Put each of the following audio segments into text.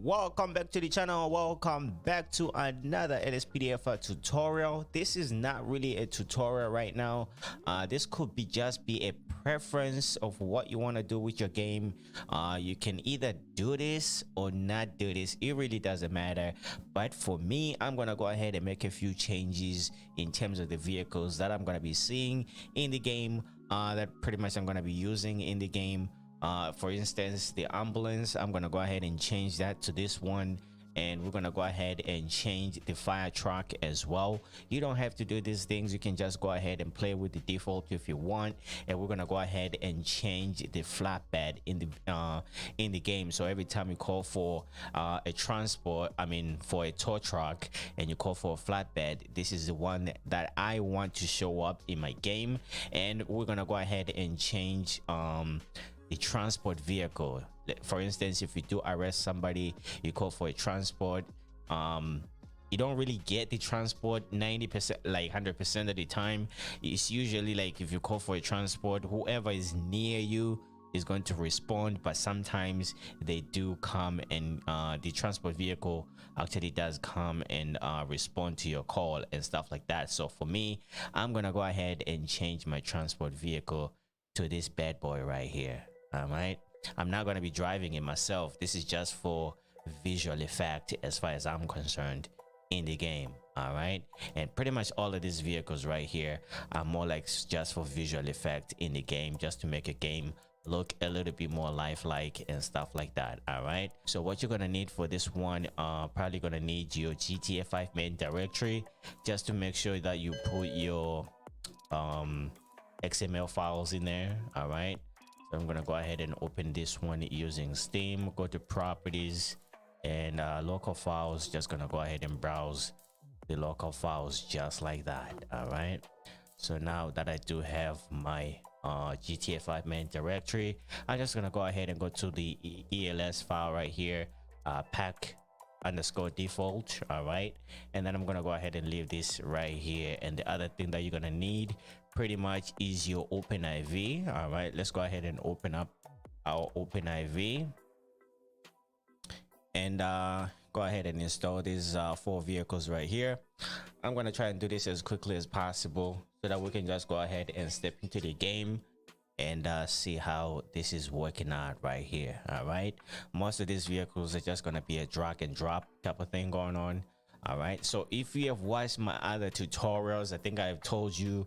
Welcome back to the channel. Welcome back to another LSPDF tutorial. This is not really a tutorial right now. This could be just be a preference of what you want to do with your game. You can either do this or not do this. It really doesn't matter. But for me, I'm gonna go ahead and make a few changes in terms of the vehicles that I'm gonna be seeing in the game. That pretty much I'm gonna be using in the game. For instance, the ambulance, I'm gonna go ahead and change that to this one, and we're gonna go ahead and change the fire truck as well. You don't have to do these things, you can just go ahead and play with the default if you want. And we're gonna go ahead and change the flatbed in the game. So every time you call for a transport, for a tow truck, and you call for a flatbed, this is the one that I want to show up in my game. And we're gonna go ahead and change the transport vehicle. For instance, if you do arrest somebody, you call for a transport, you don't really get the transport 90%, like 100% of the time. It's usually like if you call for a transport, whoever is near you is going to respond, but sometimes they do come, and the transport vehicle actually does come and respond to your call and stuff like that. So for me, I'm gonna go ahead and change my transport vehicle to this bad boy right here. All right, I'm not going to be driving it myself. This is just for visual effect as far as I'm concerned in the game. All right, and pretty much all of these vehicles right here are more like just for visual effect in the game, just to make a game look a little bit more lifelike and stuff like that. All right, so what you're gonna need for this one, probably gonna need your GTA 5 main directory, just to make sure that you put your XML files in there. All right, so I'm gonna go ahead and open this one using Steam. Go to properties and local files. Just gonna go ahead and browse the local files just like that. All right, so now that I do have my GTA 5 main directory, I'm just gonna go ahead and go to the ELS file right here, pack_default. all right, and then I'm gonna go ahead and leave this right here. And the other thing that you're gonna need pretty much is your OpenIV. All right, let's go ahead and open up our OpenIV and go ahead and install these 4 vehicles right here. I'm gonna try and do this as quickly as possible so that we can just go ahead and step into the game and see how this is working out right here. All right, most of these vehicles are just gonna be a drag and drop type of thing going on. All right, so if you have watched my other tutorials, I think I've told you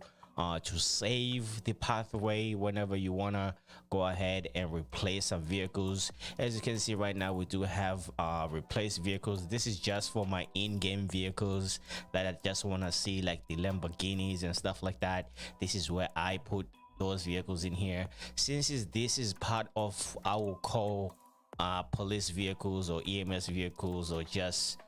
to save the pathway whenever you want to go ahead and replace some vehicles. As you can see right now, we do have replace vehicles. This is just for my in-game vehicles that I just want to see, like the Lamborghinis and stuff like that. This is where I put those vehicles in here. Since this is part of, I will call police vehicles or EMS vehicles, or just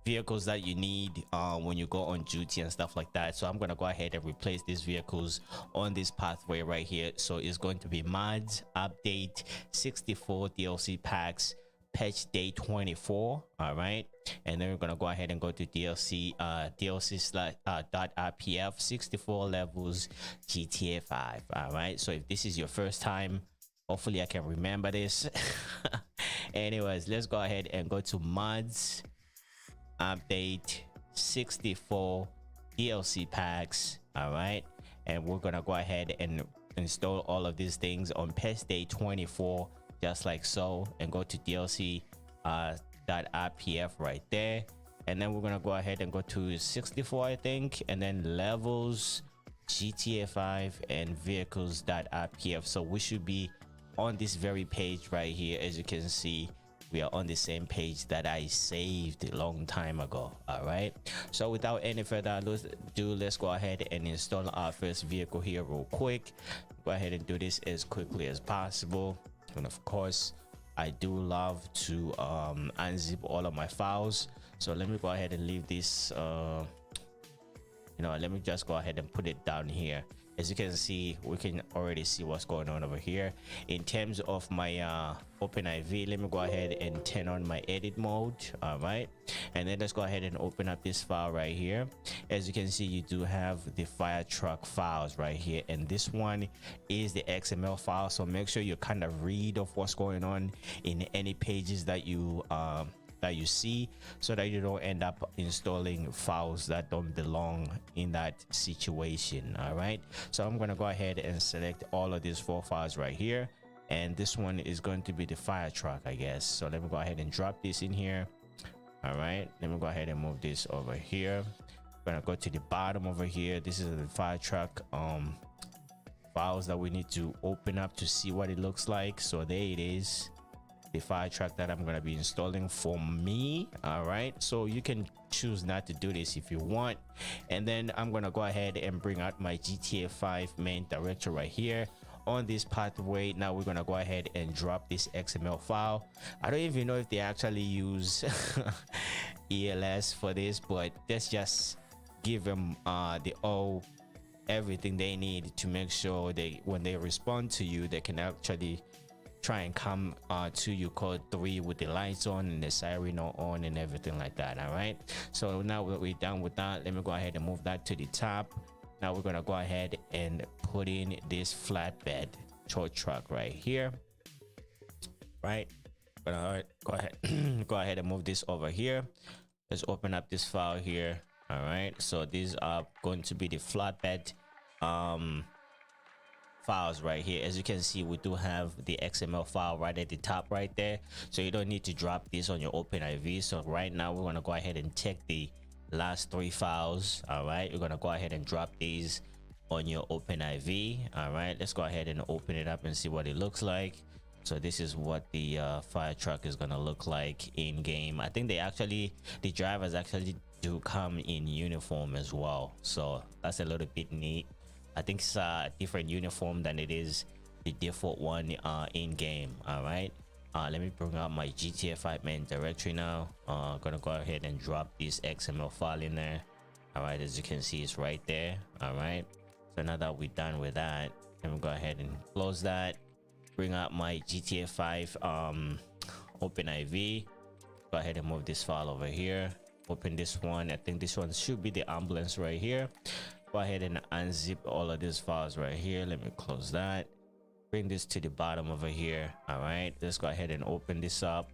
vehicles that you need when you go on duty and stuff like that. So I'm gonna go ahead and replace these vehicles on this pathway right here. So it's going to be mods update 64 DLC packs patch day 24. all right, and then we're gonna go ahead and go to DLC/.rpf 64 levels GTA 5. all right, so if this is your first time, hopefully I can remember this. Anyways, let's go ahead and go to mods update 64 DLC packs. all right, and we're gonna go ahead and install all of these things on patch day 24, just like so, and go to DLC.rpf right there. And then we're gonna go ahead and go to 64, I think, and then levels GTA 5 and vehicles.rpf. so we should be on this very page right here. As you can see, we are on the same page that I saved a long time ago. all right, so without any further ado, let's go ahead and install our first vehicle here real quick. Go ahead and do this as quickly as possible. And of course, I do love to unzip all of my files. So let me go ahead and leave this let me just go ahead and put it down here. As you can see, we can already see what's going on over here. In terms of my OpenIV, let me go ahead and turn on my edit mode. all right, and then let's go ahead and open up this file right here. As you can see, you do have the fire truck files right here, and this one is the XML file. So make sure you kind of read of what's going on in any pages that you that you see, so that you don't end up installing files that don't belong in that situation. All right, so I'm gonna go ahead and select all of these 4 files right here, and this one is going to be the fire truck, I guess. So let me go ahead and drop this in here. All right, let me go ahead and move this over here. I'm gonna go to the bottom over here. This is the fire truck files that we need to open up to see what it looks like. So there it is, the fire truck that I'm going to be installing for me. All right, so you can choose not to do this if you want. And then I'm going to go ahead and bring out my GTA 5 main directory right here on this pathway. Now we're going to go ahead and drop this XML file. I don't even know if they actually use ELS for this, but let's just give them everything they need to make sure they, when they respond to you, they can actually try and come to you code 3 with the lights on and the siren on and everything like that. All right, so now we're done with that. Let me go ahead and move that to the top. Now we're gonna go ahead and put in this flatbed tow truck right here. Right, gonna go ahead go ahead and move this over here. Let's open up this file here. All right, so these are going to be the flatbed files right here. As you can see, we do have the XML file right at the top right there, so you don't need to drop this on your OpenIV. So right now we're going to go ahead and take the last 3 files. All right, you're going to go ahead and drop these on your OpenIV. All right, let's go ahead and open it up and see what it looks like. So this is what the fire truck is going to look like in game. I think the drivers actually do come in uniform as well, so that's a little bit neat. I think it's a different uniform than it is the default one in game. All right, let me bring out my GTA 5 main directory now. Gonna go ahead and drop this XML file in there. All right, as you can see, it's right there. All right, so now that we're done with that, let me go ahead and close that. Bring out my GTA 5 OpenIV. Go ahead and move this file over here. Open this one. I think this one should be the ambulance right here. Go ahead and unzip all of these files right here. Let me close that. Bring this to the bottom over here. All right, let's go ahead and open this up.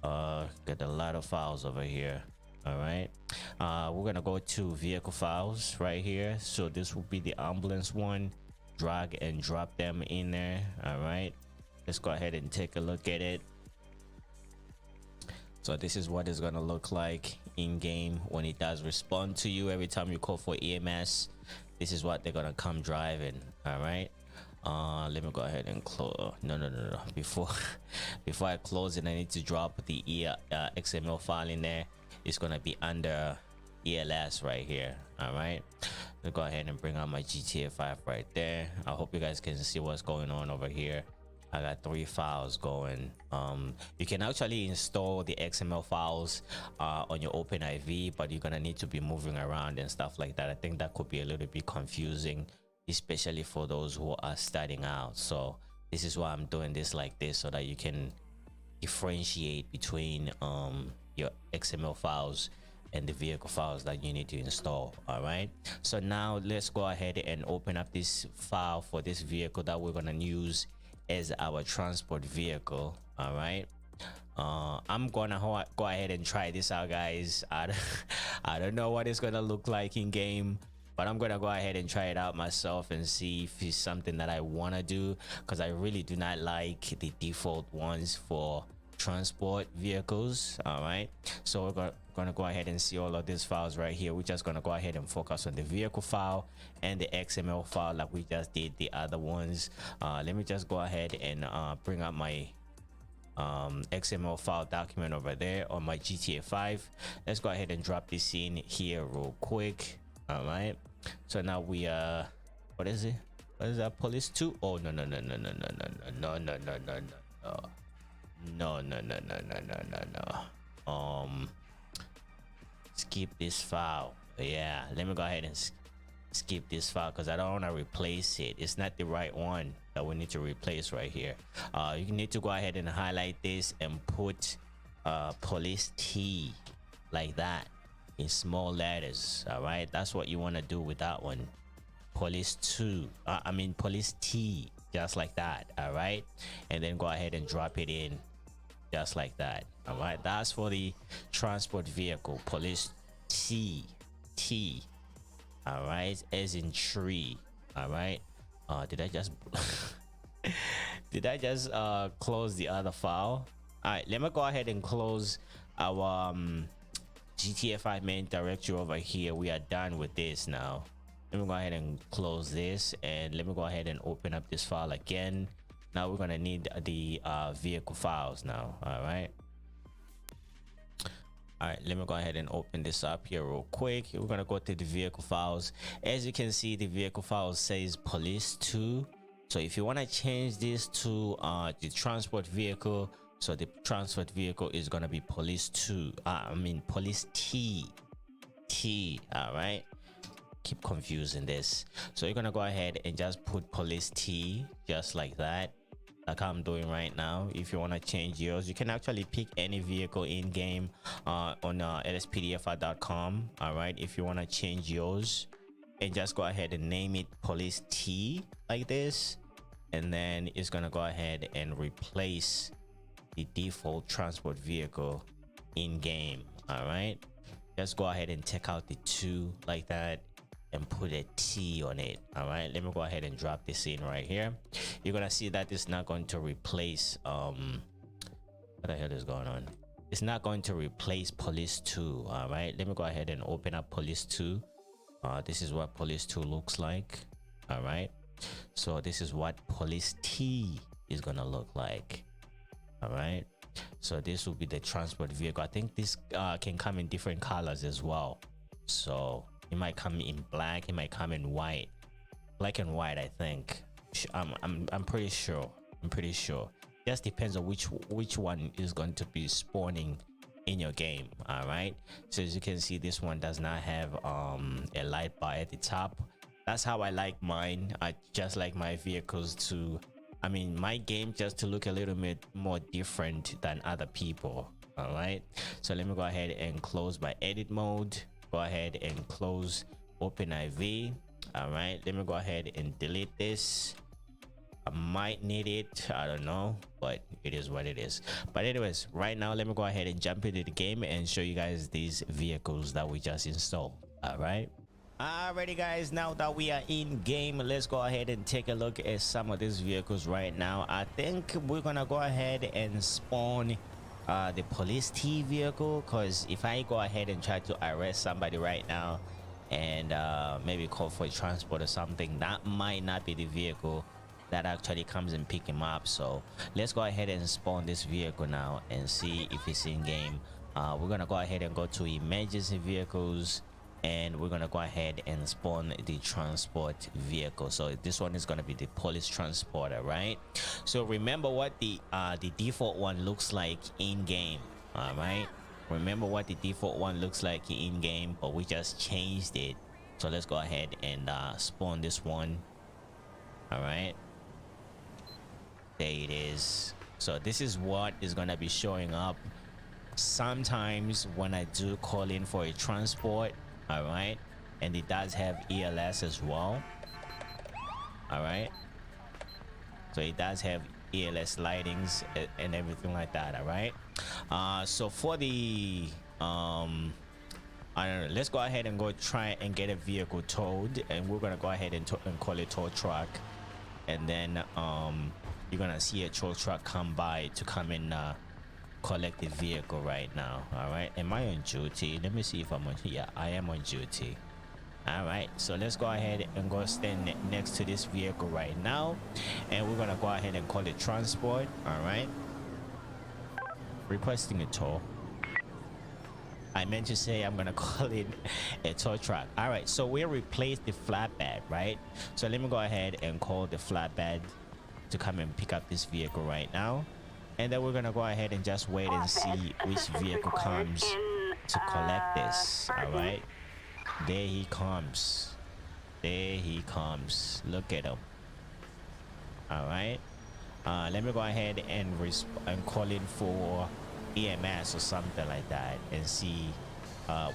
Got a lot of files over here. All right, we're gonna go to vehicle files right here. So this will be the ambulance one. Drag and drop them in there. All right, let's go ahead and take a look at it. So this is what it's gonna look like in game when it does respond to you. Every time you call for EMS, this is what they're gonna come driving. All right, let me go ahead and close. No, before I close it, I need to drop the XML file in there. It's gonna be under ELS right here. All right, let's go ahead and bring out my GTA 5 right there. I hope you guys can see what's going on over here. I got 3 files going. You can actually install the XML files on your OpenIV, but you're gonna need to be moving around and stuff like that. I think that could be a little bit confusing, especially for those who are starting out. So this is why I'm doing this like this, so that you can differentiate between your XML files and the vehicle files that you need to install. All right, so now let's go ahead and open up this file for this vehicle that we're gonna use as our transport vehicle. All right, I'm gonna go ahead and try this out, guys. I don't know what it's gonna look like in game, but I'm gonna go ahead and try it out myself and see if it's something that I want to do, because I really do not like the default ones for transport vehicles. All right, so we're gonna go ahead and see all of these files right here. We're just gonna go ahead and focus on the vehicle file and the XML file like we just did the other ones. Let me just go ahead and bring up my XML file document over there on my GTA 5. Let's go ahead and drop this in here real quick. All right, so now we what is it? What is that? Police 2? Oh, no. Skip this file. Yeah, let me go ahead and skip this file because I don't want to replace it. It's not the right one that we need to replace right here. You need to go ahead and highlight this and put police T like that in small letters. All right, that's what you want to do with that one. Police 2, I mean police T, just like that. All right, and then go ahead and drop it in just like that. All right, that's for the transport vehicle. Police T. All right, as in tree. All right. Did I just did I just close the other file? All right, let me go ahead and close our GTFI main directory over here. We are done with this now. Let me go ahead and close this, and let me go ahead and open up this file again. Now we're gonna need the vehicle files now. All right, let me go ahead and open this up here real quick. We're gonna go to the vehicle files. As you can see, the vehicle files says police 2. So if you want to change this to the transport vehicle, so the transport vehicle is gonna be police 2. I mean police T. All right, keep confusing this. So you're gonna go ahead and just put police T just like that, like I'm doing right now. If you want to change yours, you can actually pick any vehicle in game on lspdfi.com. all right, if you want to change yours, and just go ahead and name it police T like this, and then it's gonna go ahead and replace the default transport vehicle in game. All right, just go ahead and take out the 2 like that and put a T on it. All right, let me go ahead and drop this in right here. You're gonna see that it's not going to replace what the hell is going on. It's not going to replace police 2. All right, let me go ahead and open up police 2. This is what police 2 looks like. All right, so this is what police T is gonna look like. All right, so this will be the transport vehicle. I think this can come in different colors as well. So it might come in black, it might come in white, black and white. I think I'm pretty sure. Just depends on which one is going to be spawning in your game. All right, so as you can see, this one does not have a light bar at the top. That's how I like mine. I just like my vehicles to, I mean, my game just to look a little bit more different than other people. All right, so let me go ahead and close my edit mode. Go ahead and close OpenIV. All right, let me go ahead and delete this. I might need it, I don't know, but it is what it is. But anyways, right now let me go ahead and jump into the game and show you guys these vehicles that we just installed. All right, alrighty guys, now that we are in game, let's go ahead and take a look at some of these vehicles right now. I think we're gonna go ahead and spawn the police T vehicle, because if I go ahead and try to arrest somebody right now and maybe call for a transport or something, that might not be the vehicle that actually comes and pick him up. So let's go ahead and spawn this vehicle now and see if it's in game. We're gonna go ahead and go to emergency vehicles, and we're gonna go ahead and spawn the transport vehicle. So this one is gonna be the police transporter, right? So remember what the default one looks like in game. All right, remember what the default one looks like in game, but we just changed it. So let's go ahead and spawn this one. All right, there it is. So this is what is gonna be showing up sometimes when I do call in for a transport. All right, and it does have ELS as well. All right, so it does have ELS lightings and everything like that. All right, so for the I don't know, let's go ahead and go try and get a vehicle towed, and we're gonna go ahead and call it tow truck, and then you're gonna see a tow truck come by to come and collect the vehicle right now. All right, am I on duty? Let me see if I'm on. Yeah, I am on duty. All right, so let's go ahead and go stand next to this vehicle right now, and we're gonna go ahead and call it transport. All right, requesting a tow. I meant to say I'm gonna call it a tow truck. All right, so we replaced the flatbed, right? So let me go ahead and call the flatbed to come and pick up this vehicle right now, and then we're gonna go ahead and just wait and see which vehicle comes to collect this. All right, there he comes, look at him. All right, let me go ahead and call in for EMS or something like that and see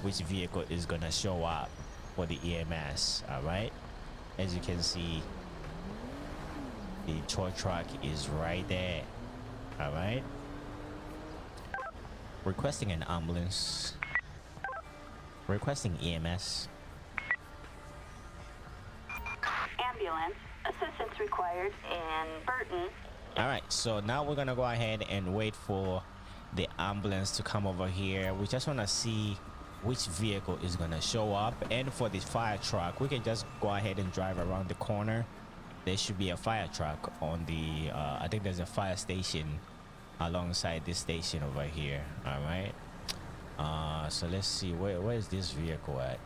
which vehicle is gonna show up for the EMS. All right, as you can see, the tow truck is right there. All right, Requesting an ambulance. Requesting EMS. Ambulance. Assistance required in Burton. All right, so now we're gonna go ahead and wait for the ambulance to come over here. We just want to see which vehicle is gonna show up, and for the fire truck we can just go ahead and drive around the corner. There should be a fire truck on the I think there's a fire station alongside this station over here. All right, so let's see where is this vehicle at.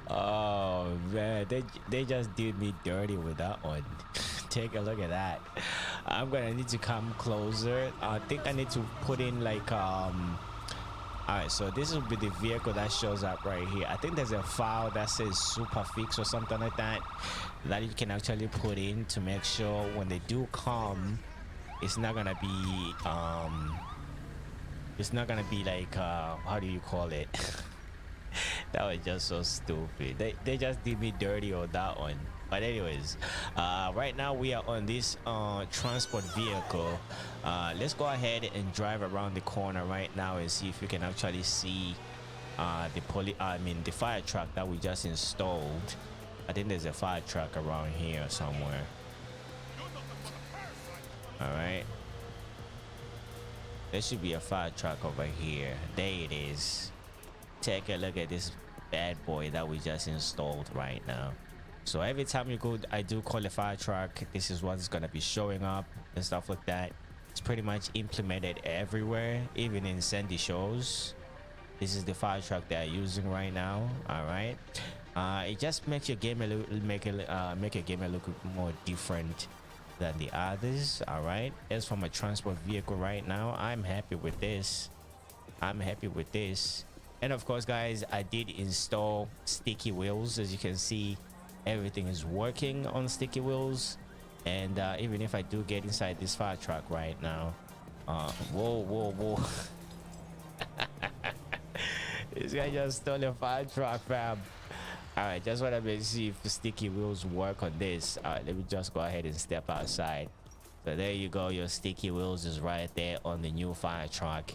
Oh man, they just did me dirty with that one. Take a look at that. I'm gonna need to come closer. I think I need to put in like all right, so this will be the vehicle that shows up right here. I think there's a file that says Superfix or something like that you can actually put in to make sure when they do come, it's not gonna be like how do you call it? That was just so stupid. They just did me dirty on that one. But anyways, right now we are on this transport vehicle. Let's go ahead and drive around the corner right now and see if we can actually see the fire truck that we just installed. I think there's a fire truck around here somewhere. All right, there should be a fire truck over here. There it is. Take a look at this bad boy that we just installed right now. So every time you go, I do call a fire truck, this is what's gonna be showing up and stuff like that. It's pretty much implemented everywhere, even in Sandy Shores. This is the fire truck they're using right now. All right, it just makes your game make your game a little more different than the others. All right, as from a transport vehicle right now, I'm happy with this. And of course guys, I did install sticky wheels. As you can see, everything is working on sticky wheels. And even if I do get inside this fire truck right now, whoa this guy just stole a fire truck, fam. All right, just want to see if the sticky wheels work on this. All right, let me just go ahead and step outside. So there you go, your sticky wheels is right there on the new fire truck.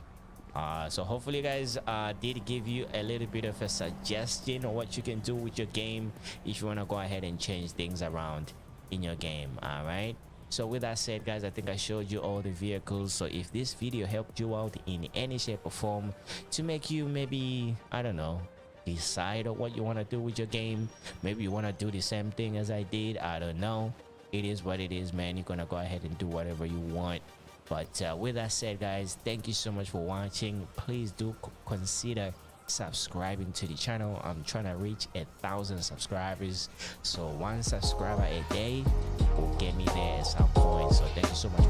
So hopefully guys did give you a little bit of a suggestion on what you can do with your game if you want to go ahead and change things around in your game. All right, so with that said guys, I think I showed you all the vehicles. So if this video helped you out in any shape or form to make you maybe, I don't know, decide on what you want to do with your game, maybe you want to do the same thing as I did, I don't know, it is what it is, man. You're gonna go ahead and do whatever you want. But with that said guys, thank you so much for watching. Please do consider subscribing to the channel. I'm trying to reach 1,000 subscribers, so 1 subscriber a day will get me there at some point. So thank you so much